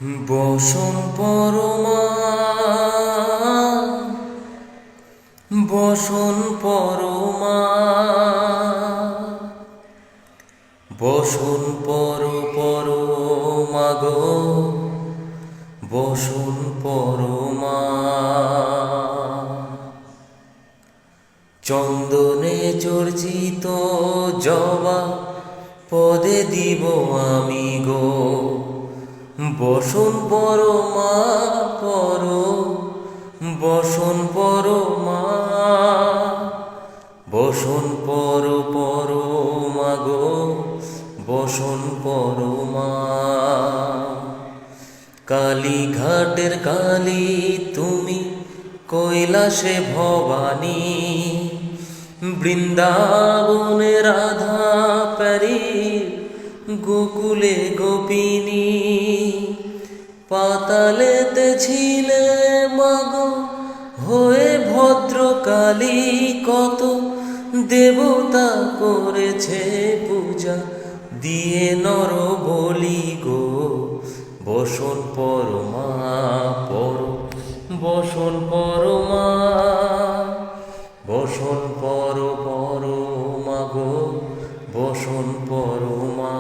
বসন পরমা, বসন পরমা, বসন পরমা গো, বসন পরমা। চন্দনে চর্চিত জবা পদে দিব আমি গো, বসন পরমা পর, বসন পরমা, বসন পরমা গো, বসন পরমা। কালীঘাটের কালী তুমি, কৈলাসে ভবানী, বৃন্দাবনে রাধা প্যারি, গোকুলে গোপিনী। পাতালেতে ছিলে মাগো হয়ে ভদ্রকালী, কত দেবতা করেছে পূজা দিয়ে নর বলি গো, বসন পরমা পর, বসন পরমা, বসন পরমা গো, বসন পরমা।